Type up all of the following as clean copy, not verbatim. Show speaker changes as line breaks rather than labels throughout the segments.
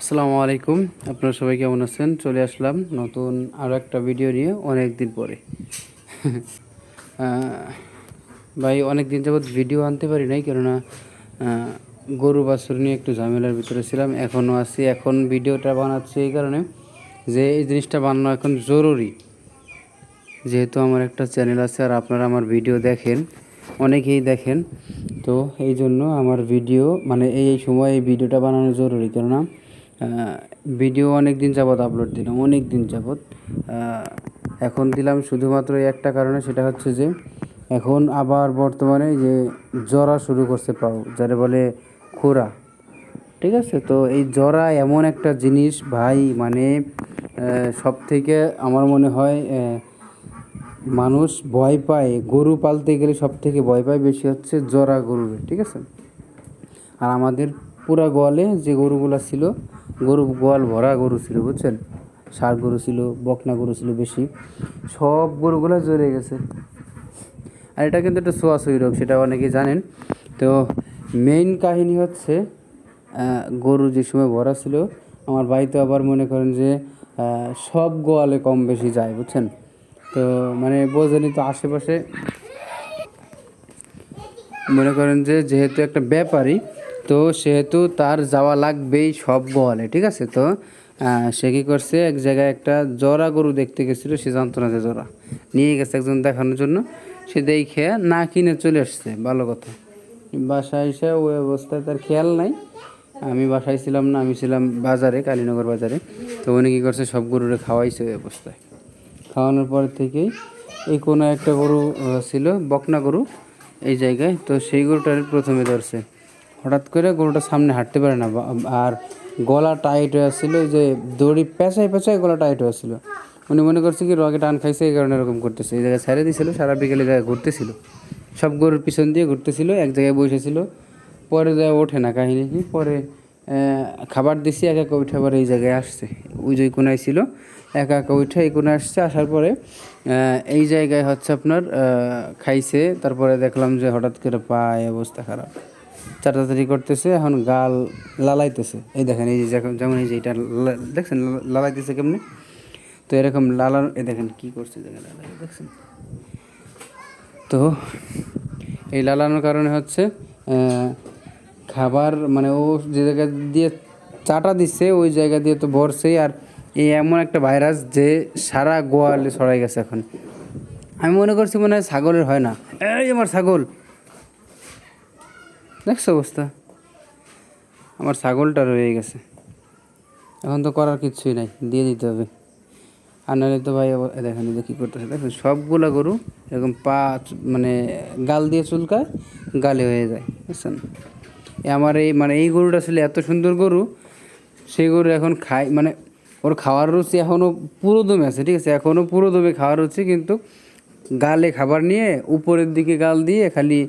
আসসালামু আলাইকুম। আপনারা সবাই কেমন আছেন? চলে আসলাম নতুন আরও একটা ভিডিও নিয়ে অনেক দিন পরে। ভাই অনেক দিন যাবৎ ভিডিও আনতে পারি নাই, কেননা গরু বাছুর নিয়ে একটু ঝামেলার ভিতরে ছিলাম, এখনও আছি। এখন ভিডিওটা বানাচ্ছি এই কারণে যে এই জিনিসটা বানানো এখন জরুরি, যেহেতু আমার একটা চ্যানেল আছে আর আপনারা আমার ভিডিও দেখেন, অনেকেই দেখেন। তো এই জন্য আমার ভিডিও মানে এই সময় এই ভিডিওটা বানানো জরুরি, কেননা ভিডিও অনেক দিন যাবৎ আপলোড দিলাম, অনেক দিন যাবৎ। এখন দিলাম শুধুমাত্র একটা কারণে, সেটা হচ্ছে যে এখন আবার বর্তমানে যে জরা শুরু করছে পাও, যারা বলে খুরা, ঠিক আছে? তো এই জরা এমন একটা জিনিস ভাই, মানে সব থেকে আমার মনে হয় মানুষ ভয় পায় গরু পালতে গেলে, সব থেকে ভয় পায় বেশি হচ্ছে জরা গরুর, ঠিক আছে? আর আমাদের পুরা গোয়ালে যে গরুগুলো ছিল, গোয়াল ভরা গরু ছিল, বুঝছেন? ষাঁড় গরু ছিল, বকনা গরু ছিল বেশি, সব গরুগুলো জ্বরে গেছে। আর এটা কিন্তু একটা ছোঁয়াছুঁয়ি রোগ, সেটা অনেকেই জানেন। তো মেইন কাহিনী হচ্ছে গরু যে সময় ভরা ছিল, আমার ভাই তো আবার মনে করেন যে সব গোয়ালে কম বেশি যায়, বুঝছেন? তো মানে বোঝেনি তো, আশেপাশে মনে করেন যে যেহেতু একটা ব্যাপারী, তো সেহেতু তার যাওয়া লাগবেই সব গোয়ালে, ঠিক আছে? তো সে কী করছে, এক জায়গায় একটা জরা গরু দেখতে গেছিলো, সে জানতো না যে জরা, নিয়ে গেছে একজন দেখানোর জন্য। সে দেখে না কিনে চলে আসছে, ভালো কথা। বাসায় এসে ওই অবস্থায় তার খেয়াল নাই। আমি বাসায় ছিলাম না, আমি ছিলাম বাজারে, কালীনগর বাজারে। তো উনি কী করছে, সব গরুরে খাওয়াইছে ওই অবস্থায়। খাওয়ানোর পর থেকেই এই কোনো একটা গরু ছিল, বকনা গরু, এই জায়গায়। তো সেই গরুটার প্রথমে ধরছে, হঠাৎ করে গরুটা সামনে হাঁটতে পারে না, আর গলা টাইট হয়ে আসছিলো, যে দড়ি পেঁচায় পেঁচায় গলা টাইট হয়ে আসছিলো। উনি মনে করছে কি রগে টান খাইছে, এই কারণে এরকম করতেছে। এই জায়গায় ছেড়ে দিয়েছিল, সারা বিকেলে জায়গায় ঘুরতেছিল, সব গরুর পিছন দিয়ে ঘুরতেছিল, এক জায়গায় বসেছিল। পরে যায় ওঠে না, কাহিনী কি, পরে খাবার দিছি, একা একা উঠে আবার এই জায়গায় আসছে, ওই যে কোনায় ছিল, একা একা উঠে এই কোনায় আসছে। আসার পরে এই জায়গায় হচ্ছে আপনার খাইছে। তারপরে দেখলাম যে হঠাৎ করে পায় অবস্থা খারাপ, চাটাচাটি করতেছে, এখন গাল লালাইতেছে। এই দেখেন, এই যে যেমন এই যে এটা দেখছেন লালাইতেছে কেমনি, তো এরকম লালান, এই দেখেন কী করছে, দেখেন লালাই, দেখছেন? তো এই লালানোর কারণে হচ্ছে খাবার, মানে ও যে জায়গা দিয়ে চাটা দিচ্ছে ওই জায়গা দিয়ে তো ভরছেই। আর এই এমন একটা ভাইরাস যে সারা গোয়ালে ছড়াই গেছে এখন। আমি মনে করছি মনে হয় ছাগলের হয় না, এই আমার ছাগল, দেখছো অবস্থা, আমার ছাগলটা রয়ে গেছে। এখন তো করার কিচ্ছুই নাই, দিয়ে দিতে হবে। আর নাহলে তো ভাই দেখেন যে কী করতেছে, দেখেন সবগুলা গরু এরকম পা মানে গাল দিয়ে চুলকায়, গালে হয়ে যায়, বুঝছেন? আমার এই মানে এই গরুটা ছিল এত সুন্দর গরু, সেই গরু এখন খায়, মানে ওর খাওয়ার রুচি এখনও পুরো দমে আছে, ঠিক আছে? এখনও পুরো দমে খাওয়ার রুচি, কিন্তু গালে খাবার নিয়ে উপরের দিকে গাল দিয়ে খালি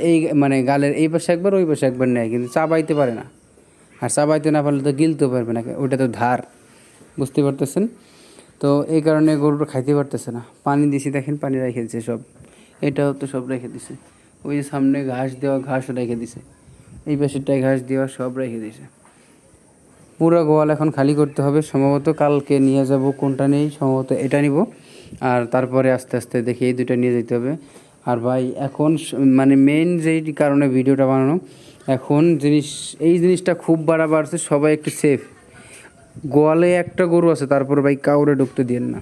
এই মানে গালের এই পাশে একবার ওই পাশে একবার নেয়, কিন্তু চাবাইতে পারে না। আর চাবাইতে না পারলে তো গিলতেও পারবে না, ওইটা তো ধার, বুঝতে পারতেছেন? তো এই কারণে গরুটা খাইতে পারতেছে না। পানি দিছি, দেখেন পানি রেখে দিছে সব, এটাও তো সব রেখে দিছে। ওই যে সামনে ঘাস দেওয়া, ঘাসও রেখে দিছে, এই পাশেরটায় ঘাস দেওয়া, সব রেখে দিছে। পুরো গোয়াল এখন খালি করতে হবে, সম্ভবত কালকে নিয়ে যাব, কোনটা নেই, সম্ভবত এটা নিব। আর তারপরে আস্তে আস্তে দেখি এই দুটো নিয়ে যেতে হবে। আর ভাই এখন মানে মেইন যেই কারণে ভিডিওটা বানানো, এখন এই জিনিসটা খুব বাড়ছে, সবাই একটু সেফ। গোয়ালে একটা গরু আছে, তারপর ভাই কাউরে ঢুকতে দিয়েন না,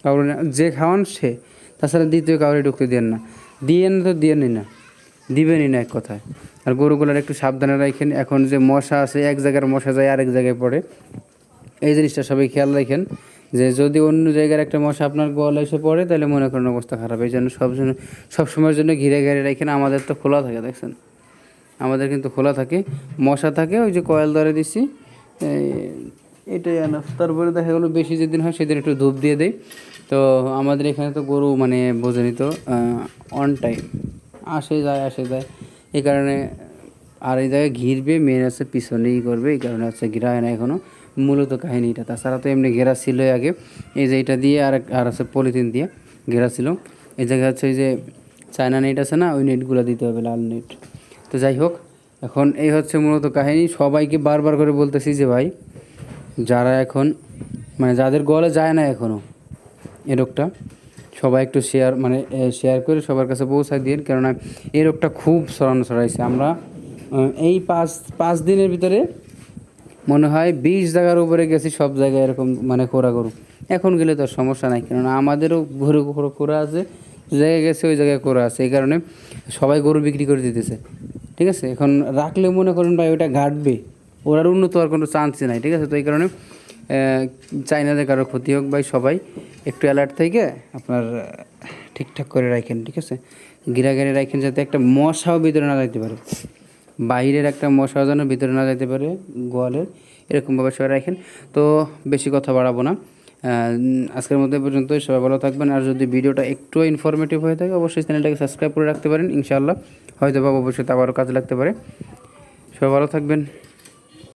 কাউরে না, যে খাওয়ান সে, তাছাড়া দ্বিতীয় কাউরে ঢুকতে দিয়েন না, দিয়েন তো দিয়েনই না, দিবেনই না এক কথায়। আর গরুগুলোর একটু সাবধানে রাখেন। এখন যে মশা আছে, এক জায়গার মশা যায় আরেক জায়গায় পড়ে, এই জিনিসটা সবাই খেয়াল রাখেন, যে যদি অন্য জায়গার একটা মশা আপনার গোয়ালে এসে পড়ে, তাহলে মনে করেন অবস্থা খারাপ। এই জন্য সব সময়ের জন্য ঘিরে ঘিরে রাখেন। আমাদের তো খোলা থাকে, দেখছেন, আমাদের কিন্তু খোলা থাকে, মশা থাকে, ওই যে কয়েল ধরে দিছি, এটাই এনাফ। তারপরে দেখা গেলো বেশি যেদিন হয় সেদিন একটু ধূপ দিয়ে দেয়। তো আমাদের এখানে তো গরু মানে বোঝেনি তো, অন টাইম আসে যায় আসে যায়, এই কারণে। আর এই জায়গায় ঘিরবে মেন আছে, পিছনেই করবে, এই কারণে হচ্ছে ঘেরা হয় না এখনও, মূলত কাহিনিটা। তাছাড়া তো এমনি ঘেরা ছিলই আগে, এই যে এটা দিয়ে আর আছে পলিথিন দিয়ে ঘেরা ছিল। এই জায়গায় হচ্ছে এই যে চায়না নেট আছে না, ওই নেটগুলো দিতে হবে, লাল নেট। তো যাই হোক, এখন এই হচ্ছে মূলত কাহিনী। সবাইকে বারবার করে বলতেছি যে ভাই যারা এখন মানে যাদের গলে যায় না এখনও এই রোগটা, সবাই একটু শেয়ার মানে শেয়ার করে সবার কাছে পৌঁছায় দিন, কেননা এই রোগটা খুব ছড়াইছে। আমরা এই পাঁচ দিনের ভিতরে মনে হয় 20 জায়গার উপরে গেছি, সব জায়গায় এরকম মানে খোরা গরু। এখন গেলে তো আর সমস্যা নাই, কেননা আমাদেরও গরু খোরা আছে, যে জায়গায় গেছে ওই জায়গায় খোরা আছে, এই কারণে সবাই গরু বিক্রি করে দিতেছে। ঠিক আছে, এখন রাখলে মনে করেন ভাই ওটা ঘাটবে, ওর উন্নত হওয়ার কোনো চান্সই নাই। ঠিক আছে, তো এই কারণে চাই না যে কারো ক্ষতি হোক ভাই, সবাই একটু অ্যালার্ট থেকে আপনার ঠিকঠাক করে রাখেন। ঠিক আছে, গিরাগাড়ি রাখেন যাতে একটা মশাও ভিতরে না যাইতে পারে, বাইরের একটা মশাও যেন ভিতরে না যাইতে পারে গোয়ালের, এরকমভাবে সবাই রাখেন। তো বেশি কথা বাড়াবো না, আজকের মধ্যে পর্যন্তই। সবাই ভালো থাকবেন, আর যদি ভিডিওটা একটু ইনফরমেটিভ হয়ে থাকে অবশ্যই চ্যানেলটাকে সাবস্ক্রাইব করে রাখতে পারেন, ইনশাআল্লাহ হয়তো বা ভবিষ্যতে আবারও কাজে লাগতে পারে। সবাই ভালো থাকবেন।